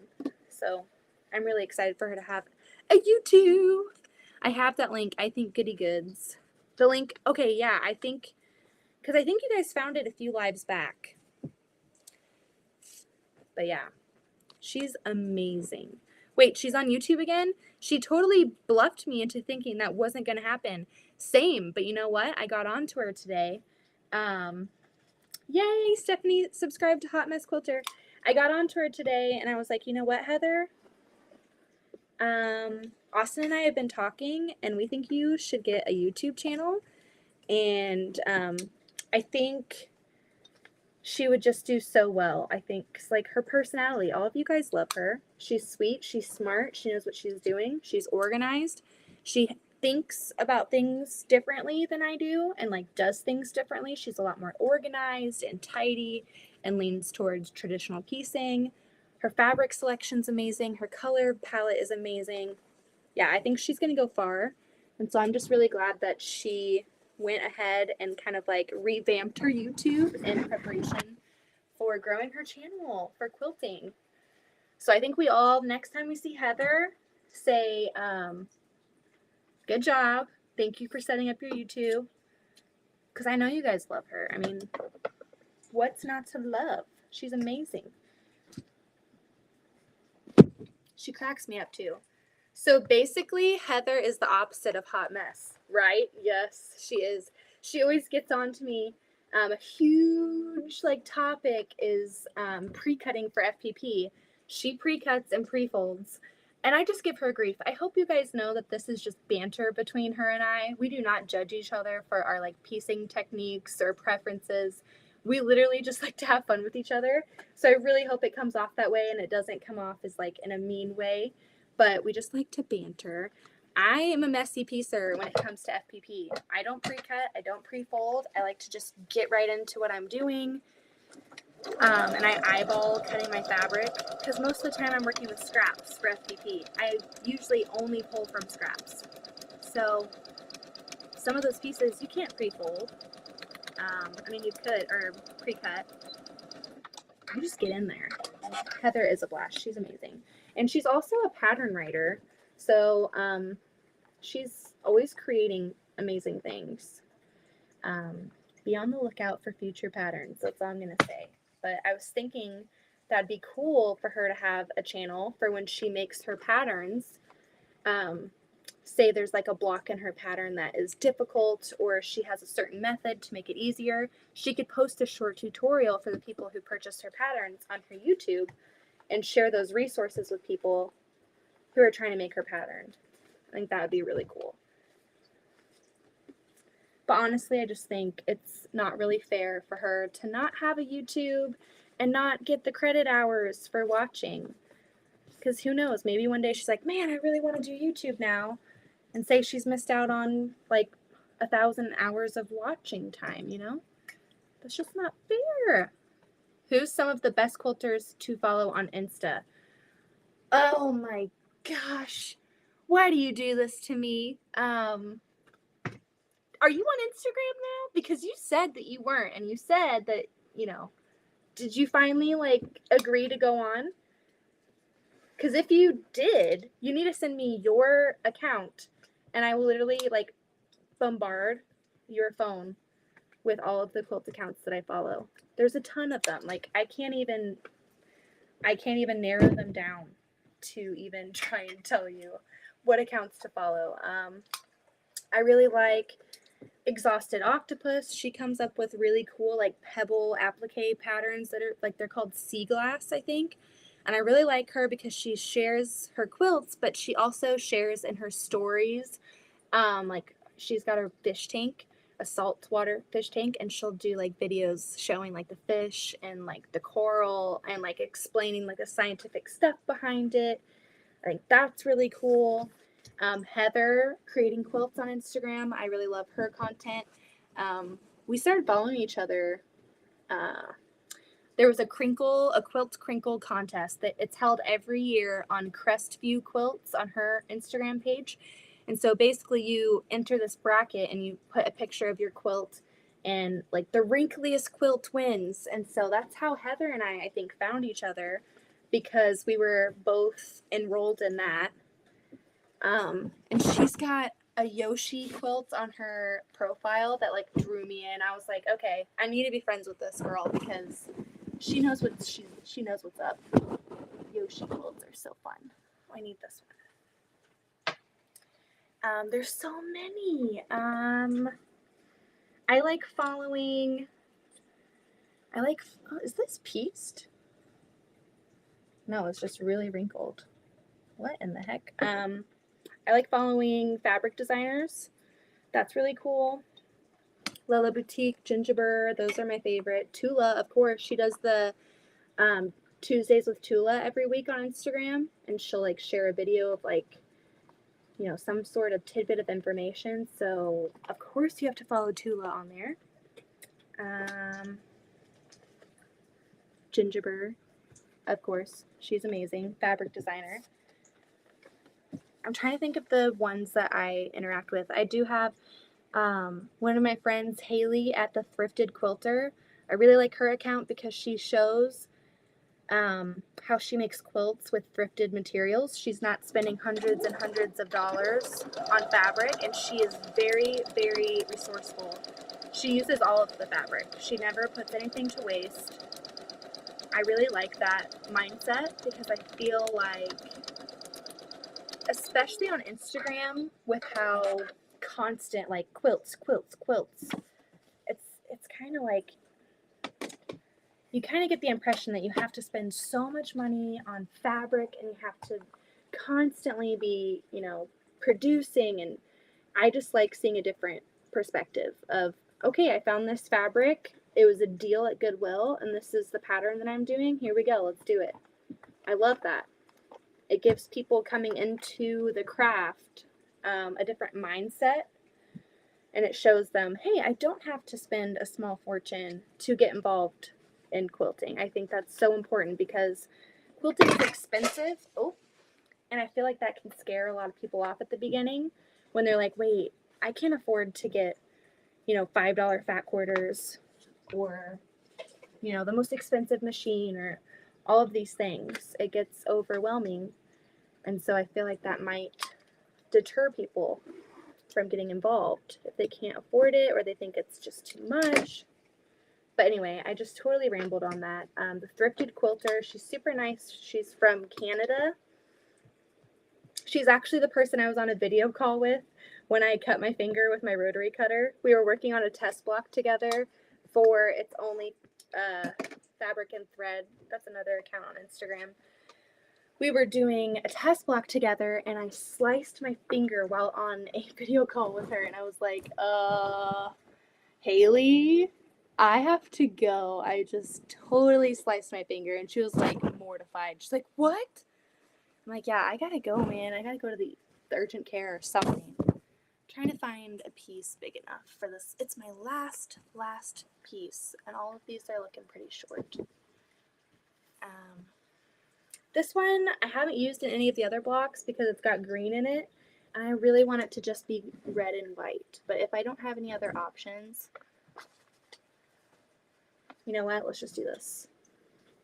S1: So I'm really excited for her to have a YouTube. I have that link. I think goody goods. The link, okay, yeah, I think, because I think you guys found it a few lives back. But yeah, she's amazing. Wait, she's on YouTube again? She totally bluffed me into thinking that wasn't going to happen. Same, but you know what? I got onto her today. Yay, Stephanie subscribed to Hot Mess Quilter. I got onto her today and I was like, you know what, Heather? Austin and I have been talking and we think you should get a YouTube channel. And I think she would just do so well. I think, 'cause like her personality, all of you guys love her. She's sweet, she's smart, she knows what she's doing, she's organized, she thinks about things differently than I do and like does things differently. She's a lot more organized and tidy and leans towards traditional piecing. Her fabric selection's amazing, her color palette is amazing. Yeah, I think she's gonna go far. And so I'm just really glad that she went ahead and kind of like revamped her YouTube in preparation for growing her channel for quilting. So I think we all, next time we see Heather, say, good job. Thank you for setting up your YouTube. Because I know you guys love her. I mean, what's not to love? She's amazing. She cracks me up too. So basically, Heather is the opposite of Hot Mess, right? Yes, she is. She always gets on to me. A huge like topic is pre-cutting for FPP. She pre-cuts and pre-folds, and I just give her grief. I hope you guys know that this is just banter between her and I. We do not judge each other for our like piecing techniques or preferences. We literally just like to have fun with each other. So I really hope it comes off that way and it doesn't come off as like in a mean way. But we just like to banter. I am a messy piecer when it comes to FPP. I don't pre-cut, I don't pre-fold. I like to just get right into what I'm doing. And I eyeball cutting my fabric because most of the time I'm working with scraps for FPP. I usually only pull from scraps. So some of those pieces you can't pre-fold. I mean, you could, or pre-cut. You just get in there. Heather is a blast. She's amazing. And she's also a pattern writer. So she's always creating amazing things. Be on the lookout for future patterns. That's all I'm going to say. But I was thinking that'd be cool for her to have a channel for when she makes her patterns. Say there's like a block in her pattern that is difficult, or she has a certain method to make it easier. She could post a short tutorial for the people who purchased her patterns on her YouTube and share those resources with people who are trying to make her pattern. I think that would be really cool. But honestly, I just think it's not really fair for her to not have a YouTube and not get the credit hours for watching. Because who knows, maybe one day she's like, man, I really want to do YouTube now. And say she's missed out on like 1,000 hours of watching time, you know? That's just not fair. Who's some of the best quilters to follow on Insta? Oh my gosh. Why do you do this to me? Are you on Instagram now? Because you said that you weren't, and you said that, you know, did you finally like agree to go on? Because if you did, you need to send me your account, and I will literally like bombard your phone with all of the quilt accounts that I follow. There's a ton of them. Like I can't even narrow them down to even try and tell you what accounts to follow. I really like Exhausted Octopus. She comes up with really cool like pebble applique patterns that are like, they're called sea glass, I think. And I really like her because she shares her quilts, but she also shares in her stories. Like she's got her fish tank, a saltwater fish tank, and she'll do like videos showing like the fish and like the coral and like explaining like the scientific stuff behind it. I think that's really cool. Heather creating quilts on Instagram. I really love her content. We started following each other. There was a quilt crinkle contest that it's held every year on Crestview Quilts on her Instagram page. And so basically you enter this bracket and you put a picture of your quilt, and like the wrinkliest quilt wins. And so that's how Heather and I think found each other, because we were both enrolled in that. And she's got a Yoshi quilt on her profile that like drew me in. I was like, okay, I need to be friends with this girl because she knows what she knows what's up. Yoshi quilts are so fun. Oh, I need this one. There's so many. I like following. Oh, is this pieced? No, it's just really wrinkled. What in the heck? I like following fabric designers. That's really cool. Lila Boutique, Gingerbread, those are my favorite. Tula, of course, she does the Tuesdays with Tula every week on Instagram, and she'll like share a video of like, you know, some sort of tidbit of information. So of course you have to follow Tula on there. Gingerbread, of course, she's amazing, fabric designer. I'm trying to think of the ones that I interact with. I do have one of my friends, Haley at the Thrifted Quilter. I really like her account because she shows how she makes quilts with thrifted materials. She's not spending hundreds and hundreds of dollars on fabric, and she is very, very resourceful. She uses all of the fabric. She never puts anything to waste. I really like that mindset because I feel like, especially on Instagram, with how constant like quilts, it's kind of like you kind of get the impression that you have to spend so much money on fabric and you have to constantly be, you know, producing. And I just like seeing a different perspective of, okay, I found this fabric, it was a deal at Goodwill, and this is the pattern that I'm doing. Here we go, let's do it. I love that. It gives people coming into the craft a different mindset, and it shows them, hey, I don't have to spend a small fortune to get involved in quilting. I think that's so important because quilting is expensive. Oh, and I feel like that can scare a lot of people off at the beginning when they're like, wait, I can't afford to get, $5 fat quarters or, the most expensive machine or all of these things. It gets overwhelming. And so I feel like that might deter people from getting involved if they can't afford it or they think it's just too much. But anyway, I just totally rambled on that. The Thrifted Quilter, she's super nice. She's from Canada. She's actually the person I was on a video call with when I cut my finger with my rotary cutter. We were working on a test block together for It's Only Fabric and Thread. That's another account on Instagram. We were doing a test block together, and I sliced my finger while on a video call with her, and I was like, Haley, I have to go. I just totally sliced my finger, and she was like mortified. She's like, what? I'm like, yeah, I gotta go, man. I gotta go to the urgent care or something. I'm trying to find a piece big enough for this. It's my last piece, and all of these are looking pretty short. This one I haven't used in any of the other blocks because it's got green in it, and I really want it to just be red and white. But if I don't have any other options, you know what? Let's just do this.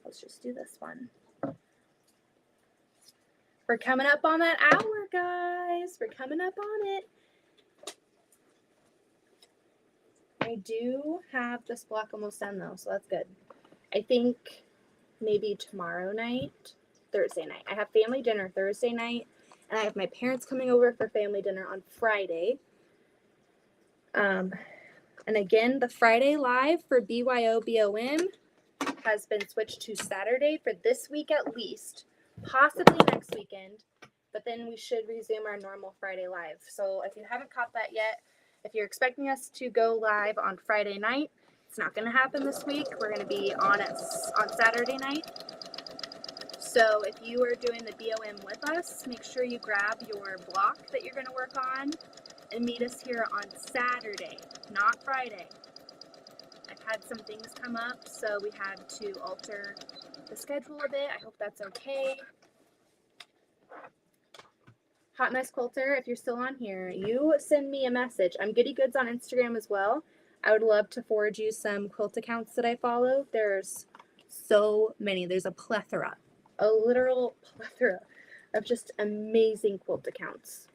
S1: Let's just do this one. We're coming up on that hour, guys. We're coming up on it. I do have this block almost done, though, so that's good. I think maybe tomorrow night, Thursday night. I have family dinner Thursday night, and I have my parents coming over for family dinner on Friday. And again, the Friday live for BYOBOM has been switched to Saturday for this week at least, possibly next weekend, but then we should resume our normal Friday live. So if you haven't caught that yet, if you're expecting us to go live on Friday night, it's not going to happen this week. We're going to be on Saturday night. So if you are doing the BOM with us, make sure you grab your block that you're going to work on and meet us here on Saturday, not Friday. I've had some things come up, so we had to alter the schedule a bit. I hope that's okay. Hot Mess Quilter, if you're still on here, you send me a message. I'm Goody Goods on Instagram as well. I would love to forward you some quilt accounts that I follow. There's so many. There's a plethora, a literal plethora of just amazing quilt accounts.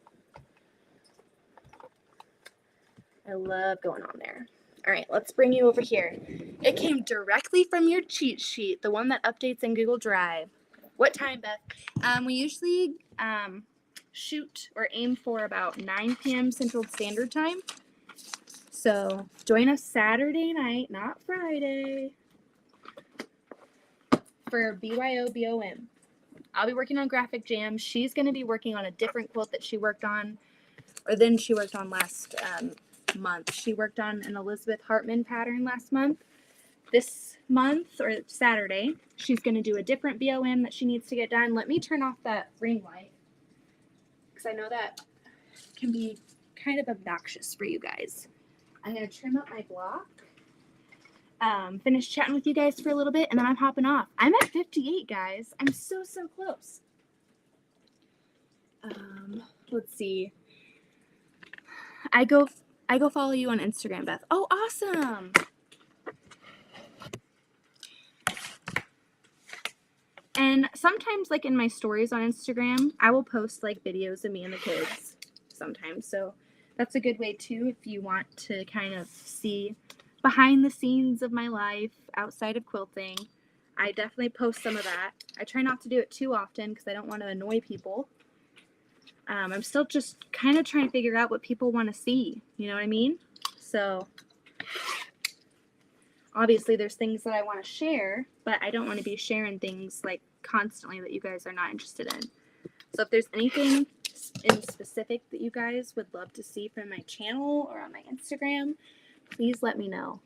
S1: I love going on there. All right, let's bring you over here. It came directly from your cheat sheet, the one that updates in Google Drive. What time, Beth? We usually shoot or aim for about 9 p.m. Central Standard Time. So join us Saturday night, not Friday, for BYOBOM. I'll be working on Graphic Jam. She's going to be working on a different quilt that she worked on, or than she worked on last month. She worked on an Elizabeth Hartman pattern last month. This month, or Saturday, she's going to do a different BOM that she needs to get done. Let me turn off that ring light, because I know that can be kind of obnoxious for you guys. I'm going to trim up my block, finish chatting with you guys for a little bit, and then I'm hopping off. I'm at 58, guys. I'm so close. Let's see. I go follow you on Instagram, Beth. Oh, awesome. And sometimes, like in my stories on Instagram, I will post like videos of me and the kids sometimes. So that's a good way too if you want to kind of see behind the scenes of my life outside of quilting. I definitely post some of that. I try not to do it too often because I don't want to annoy people. I'm still just kind of trying to figure out what people want to see. You know what I mean? So obviously there's things that I want to share, but I don't want to be sharing things like constantly that you guys are not interested in. So if there's anything in specific that you guys would love to see from my channel or on my Instagram, please let me know.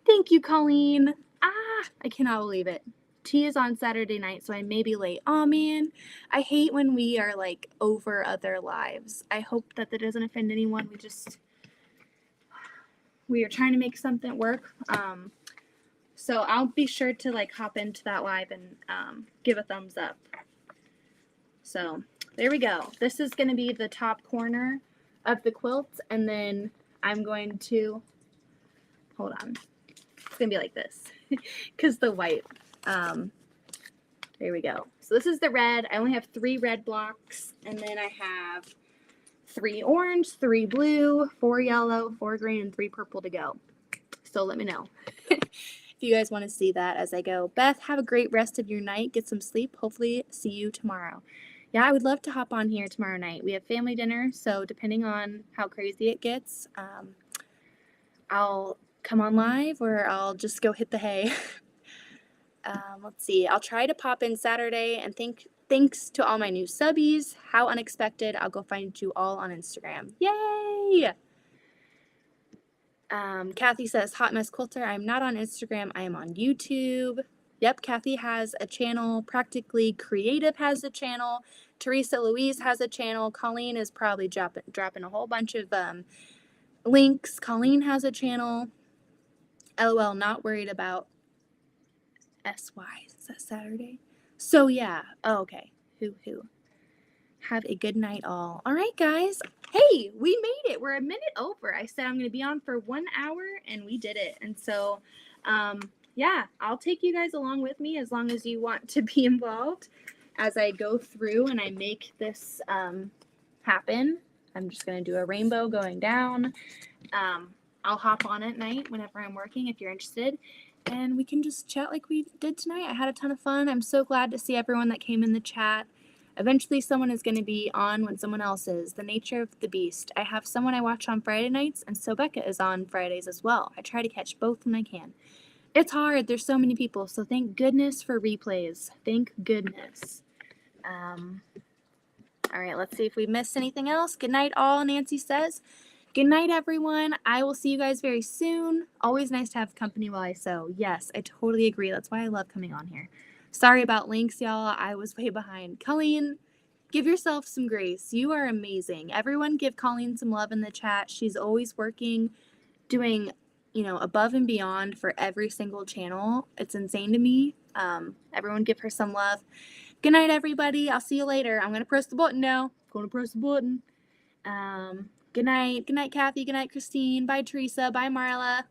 S1: Thank you, Colleen. I cannot believe it. Tea is on Saturday night, so I may be late. Aw, man. I hate when we are, like, over other lives. I hope that doesn't offend anyone. We are trying to make something work. So I'll be sure to like hop into that live and give a thumbs up. So there we go. This is going to be the top corner of the quilt, and then I'm going to, hold on, it's going to be like this because the white, there we go. So this is the red. I only have 3 red blocks, and then I have 3 orange, 3 blue, 4 yellow, 4 green, and 3 purple to go. So let me know if you guys want to see that as I go. Beth, have a great rest of your night. Get some sleep. Hopefully see you tomorrow. Yeah, I would love to hop on here tomorrow night. We have family dinner, so depending on how crazy it gets, I'll come on live or I'll just go hit the hay. Let's see. I'll try to pop in Saturday, and thanks to all my new subbies. How unexpected. I'll go find you all on Instagram. Yay! Kathy says, Hot Mess Quilter. I'm not on Instagram. I am on YouTube. Yep, Kathy has a channel. Practically Creative has a channel. Teresa Louise has a channel. Colleen is probably dropping a whole bunch of links. Colleen has a channel. LOL, not worried about SY. Is that Saturday? So yeah. Oh, okay. Who. Have a good night all. All right, guys. Hey, we made it. We're a minute over. I said I'm going to be on for 1 hour, and we did it. And so, yeah, I'll take you guys along with me as long as you want to be involved as I go through and I make this happen. I'm just going to do a rainbow going down. I'll hop on at night whenever I'm working if you're interested. And we can just chat like we did tonight. I had a ton of fun. I'm so glad to see everyone that came in the chat. Eventually someone is going to be on when someone else is. The nature of the beast. I have someone I watch on Friday nights, and so Becca is on Fridays as well. I try to catch both when I can. It's hard. There's so many people, so thank goodness for replays. Thank goodness. All right, let's see if we missed anything else. Good night all, Nancy says. Good night, everyone. I will see you guys very soon. Always nice to have company while I sew. Yes, I totally agree. That's why I love coming on here. Sorry about links, y'all. I was way behind. Colleen, give yourself some grace. You are amazing. Everyone give Colleen some love in the chat. She's always working, doing, above and beyond for every single channel. It's insane to me. Everyone give her some love. Good night, everybody. I'll see you later. I'm going to press the button now. Going to press the button. Good night. Good night, Kathy. Good night, Christine. Bye, Teresa. Bye, Marla.